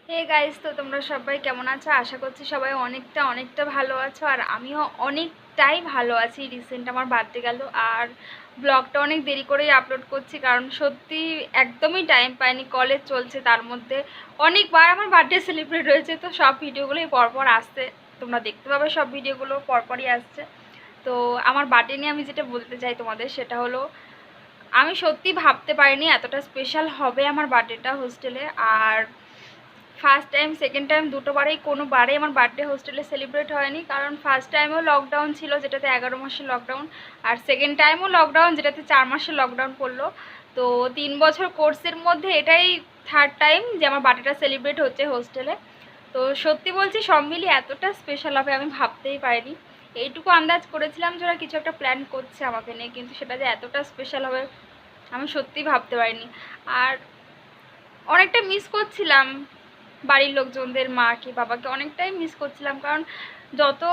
Hey guys, তো তোমরা সবাই কেমন আছো? আশা করছি সবাই অনেকটা ভালো আছো। আর আমিও অনেকটাই ভালো আছি। রিসেন্ট আমার বার্থডে গেল, আর ব্লগটা অনেক দেরি করেই আপলোড করছি, কারণ সত্যি একদমই টাইম পাইনি। কলেজ চলছে, তার মধ্যে অনেকবার আমার বার্থডে সেলিব্রেট হয়েছে, তো সব ভিডিওগুলোই পরপর আসছে। তোমরা দেখতে পাবে সব ভিডিওগুলো পরপরই আসছে। তো আমার বার্থডে নিয়ে আমি যেটা বলতে চাই তোমাদের, সেটা হলো আমি সত্যি ভাবতে পারিনি এতটা স্পেশাল হবে আমার বার্থডেটা হোস্টেলে। আর ফার্স্ট টাইম সেকেন্ড টাইম দুটোবারেই কোনোবারেই আমার বার্থডে হোস্টেলে সেলিব্রেট হয়নি, কারণ ফার্স্ট টাইমেও লকডাউন ছিল, যেটাতে 11 মাসের লকডাউন, আর সেকেন্ড টাইমও লকডাউন, যেটাতে 4 মাসের লকডাউন পড়লো। তো 3 বছর কোর্সের মধ্যে এটাই থার্ড টাইম যে আমার বার্থডেটা সেলিব্রেট হচ্ছে হোস্টেলে। তো সত্যি বলছি, সব মিলিয়ে এতটা স্পেশাল হবে আমি ভাবতেই পারিনি। এইটুকু আন্দাজ করেছিলাম যে ওরা কিছু একটা প্ল্যান করছে আমাকে নিয়ে, কিন্তু সেটা যে এতটা স্পেশাল হবে আমি সত্যিই ভাবতে পারিনি। আর অনেকটা মিস করছিলাম বাড়ির লোকজনদের, মাকে বাবাকে অনেকটাই মিস করছিলাম, কারণ যত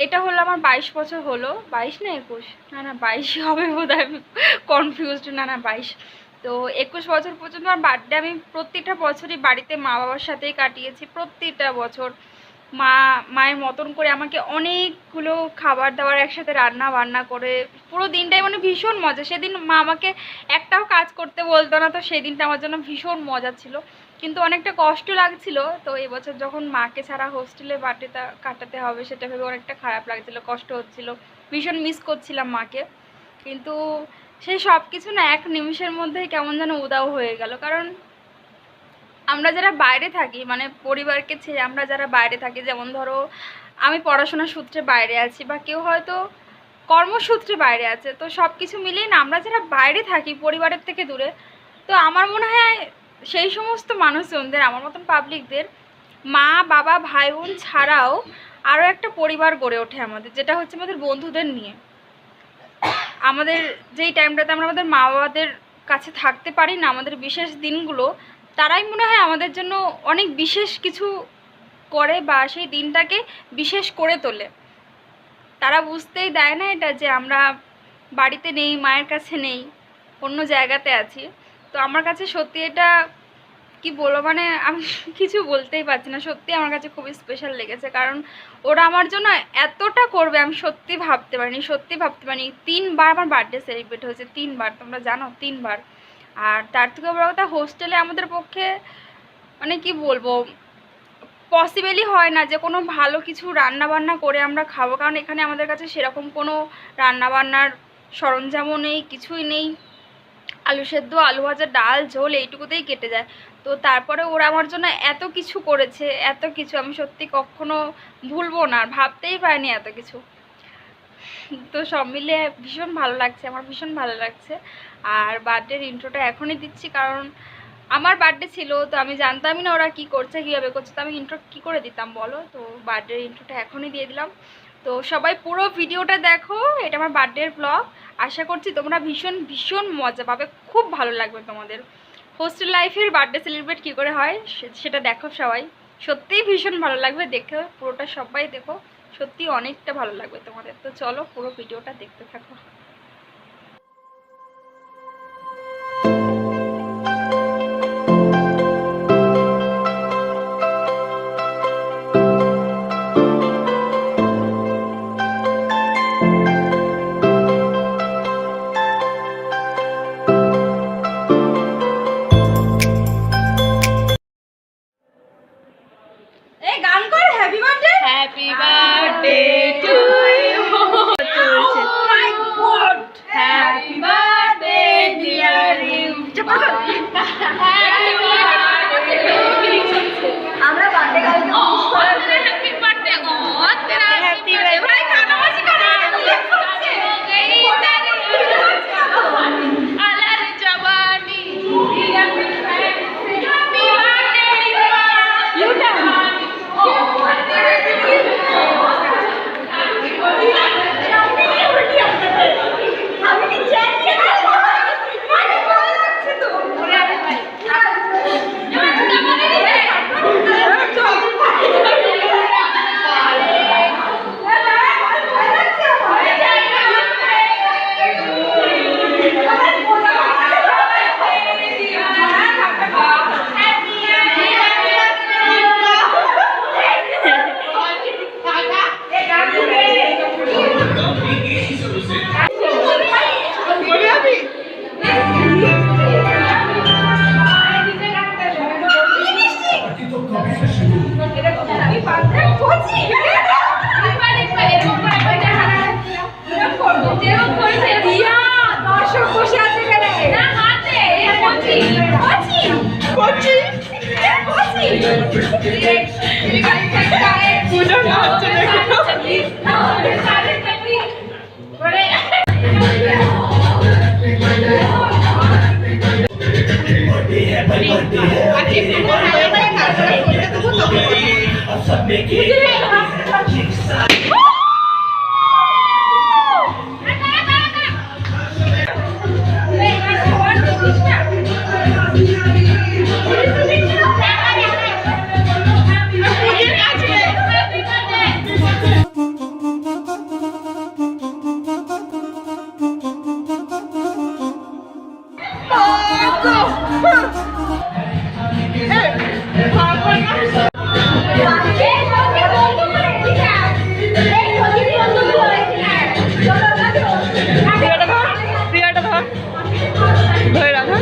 এটা হলো আমার 22 বছর হলো, 22 না 21, না 22 হবে বোধ হয়, আমি কনফিউজড, না 22। তো 21 বছর পর্যন্ত আমার বার্থডে আমি প্রত্যেকটা বছরই বাড়িতে মা বাবার সাথেই কাটিয়েছি। প্রত্যেকটা বছর মায়ের মতন করে আমাকে অনেকগুলো খাবার দাবার একসাথে রান্না বান্না করে পুরো দিনটাই মানে ভীষণ মজা। সেদিন মা আমাকে একটাও কাজ করতে বলতো না, তো সেই দিনটা আমার জন্য ভীষণ মজা ছিল, কিন্তু অনেকটা কষ্ট লাগছিল। তো এবছর যখন মাকে ছাড়া হোস্টেলে বার্থডেটা কাটাতে হবে, সেটা ভেবে অনেকটা খারাপ লাগছিল, কষ্ট হচ্ছিল, ভীষণ মিস করছিলাম মাকে। কিন্তু সেই সব কিছু না এক নিমিষের মধ্যেই কেমন যেন উদাও হয়ে গেল। কারণ আমরা যারা বাইরে থাকি, মানে পরিবারকে ছেড়ে আমরা যারা বাইরে থাকি, যেমন ধরো আমি পড়াশোনার সূত্রে বাইরে আছি, বা কেউ হয়তো কর্মসূত্রে বাইরে আছে, তো সব কিছু মিলিয়ে না আমরা যারা বাইরে থাকি পরিবারের থেকে দূরে, তো আমার মনে হয় সেই সমস্ত মানুষজনদের, আমার মতন পাবলিকদের, মা বাবা ভাই বোন ছাড়াও আরও একটা পরিবার গড়ে ওঠে আমাদের, যেটা হচ্ছে আমাদের বন্ধুদের নিয়ে। আমাদের যেই টাইমটাতে আমরা আমাদের মা বাবাদের কাছে থাকতে পারি না, আমাদের বিশেষ দিনগুলো, তারাই মনে হয় আমাদের জন্য অনেক বিশেষ কিছু করে, বা সেই দিনটাকে বিশেষ করে তোলে। তারা বুঝতেই দেয় না এটা যে আমরা বাড়িতে নেই, মায়ের কাছে নেই, অন্য জায়গাতে আছি। তো আমার কাছে সত্যি এটা কি বলবো, মানে আমি কিছু বলতেই পারছি না। সত্যি আমার কাছে খুবই স্পেশাল লেগেছে, কারণ ওরা আমার জন্য এতটা করবে আমি সত্যি ভাবতে পারিনি, 3বার আমার বার্থডে সেলিব্রেট হয়েছে, 3বার, তোমরা জানো 3বার। আর তার থেকে বড় কথা, হোস্টেলে আমাদের পক্ষে মানে কি বলবো, পসিবলই হয় না যে কোনো ভালো কিছু রান্নাবান্না করে আমরা খাবো, কারণ এখানে আমাদের কাছে সেরকম কোনো রান্নাবান্নার সরঞ্জামও নেই, কিছুই নেই। আলু সেদ্ধ, আলু ভাজা, ডাল, ঝোল এইটুকুতেই কেটে যায়। তো তারপরে ওরা আমার জন্য এত কিছু করেছে, এত কিছু আমি সত্যি কখনো ভুলবো না, ভাবতেই পারিনি এত কিছু। তো সব মিলে ভীষণ ভালো লাগছে, আমার ভীষণ ভালো লাগছে। আর বার্থডের ইন্ট্রোটা এখনই দিচ্ছি, কারণ আমার বার্থডে ছিল, তো আমি জানতামই না ওরা কী করছে, কীভাবে করছে, তো আমি ইন্ট্রো কী করে দিতাম বলো? তো বার্থডের ইন্ট্রোটা এখনই দিয়ে দিলাম। তো সবাই পুরো ভিডিওটা দেখো, এটা আমার বার্থডের ব্লগ। আশা করছি তোমরা ভীষণ মজা পাবে, খুব ভালো লাগবে তোমাদের। হোস্টেল লাইফের বার্থডে সেলিব্রেট কী করে হয় সেটা দেখো সবাই, সত্যিই ভীষণ ভালো লাগবে। দেখে পুরোটা সবাই দেখো, সত্যি অনেকটা ভালো লাগবে তোমাদের। তো চলো পুরো ভিডিওটা দেখতে থাকো। এই গান কর, happy birthday, happy birthday to you. Oh my God! Happy birthday dear you. আমরা বার্থডে কালকে হ্যাপি বার্থডে ও তেরা হ্যাপি বার্থডে ভাই, কানামাছি আলার জবানি হ্যাপি বার্থডে পুজোর নাচ দেখো। ধরে রাখা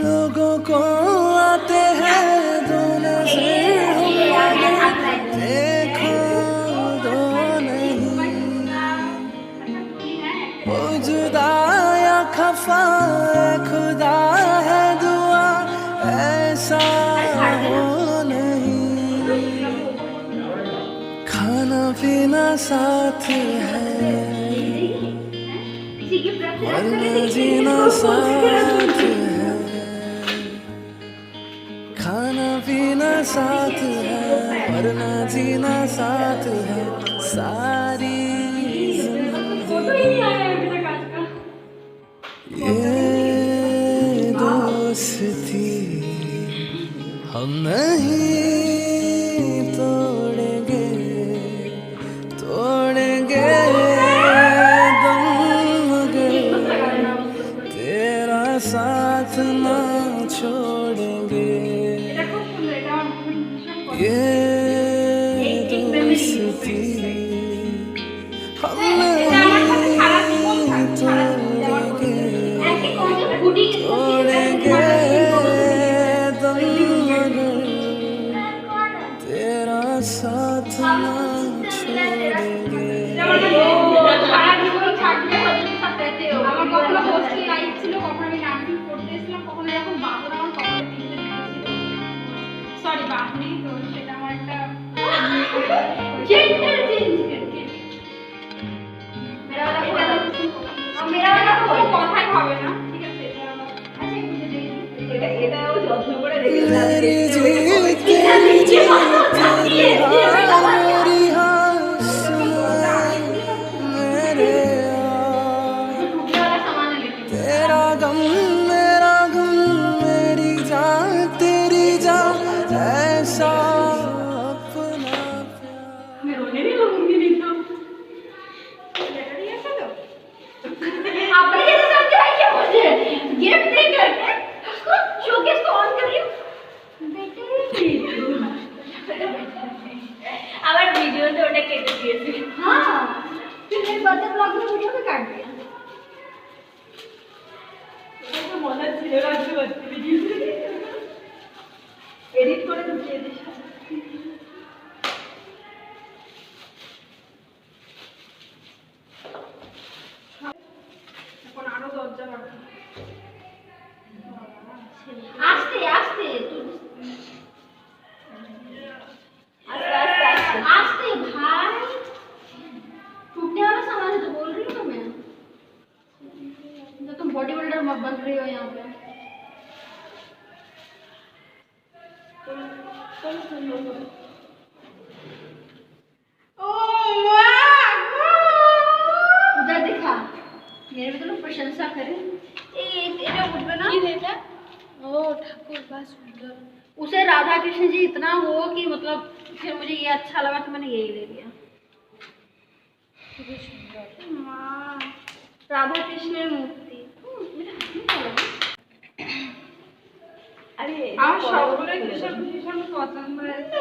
लोगों को आते हैं दो नज़र देखो दो नहीं वो जुदा या खफा खुदा है दुआ ऐसा हो नहीं खाना पीना साथ है वरना जीना साथ है साथ है वरना जीना साथ है सारी जिंदगी ये दोस्ती हम नहीं तोड़ेंगे तोड़ेंगे दम मगर तेरा साथ ना छोड़ेंगे ये दोस्ती हम नहीं तोड़ेंगे तोड़ेंगे दम मगर तेरा साथ ना छोड़ेंगे আমার কখনো হোস্টেল লাইফ ছিল, কখনো আমি নার্সিং পড়তে এসেছিলাম, কখনো এরকম বাঁধন আমার কপালে তিনটে লেগেছিল। সরি বাঁধনি তো, সেটা আমার একটা জেন্ডার চেঞ্জ করকে মেরা वाला কোনো কথাই হবে না, ঠিক আছে? আচ্ছা বুঝে দেই, এটাও যত্ন করে রেখে मेरी जीत तेरी जीत तेरी हार मेरी हार सुनाए मेरे तेरा गम मेरा गम मेरी जान तेरी जान ऐसा अपना प्यार मैं रोने नहीं लगूंगी नहीं तो लेटर ही ऐसा तो आपने कैसे समझाया क्या मुझे गिफ्ट दे करके उसको शोकेस को ऑन कर लियो बेटे আবার ভিডিওতে ওটা কেটে দিয়েছি হ্যাঁ फिर मेरे बर्थडे ब्लॉग में वीडियो भी काट दिया এটা তো মনে ছিল রাখতে পারছি ভিডিও এডিট করে ঢুকিয়ে দিস এখন আরো দরজা বাকি আস্তে আস্তে आस्ते भाई टूटने वाला सामान है तो बोल रही हूँ मैं तो तुम बॉडी बिल्डर मत बन रही हो यहाँ पे उधर दिखा मेरे भी तो लोग प्रशंसा करें এটা উঠবে না ও ঠাকুর বাস সুন্দর उसे राधा कृष्ण जी इतना हो कि मतलब फिर मुझे ये अच्छा लगा तो मैंने यही ले लिया राधा कृष्ण मूर्ति अरे আমার সবগুলো ভীষণ ভীষণ পছন্দ হয়েছে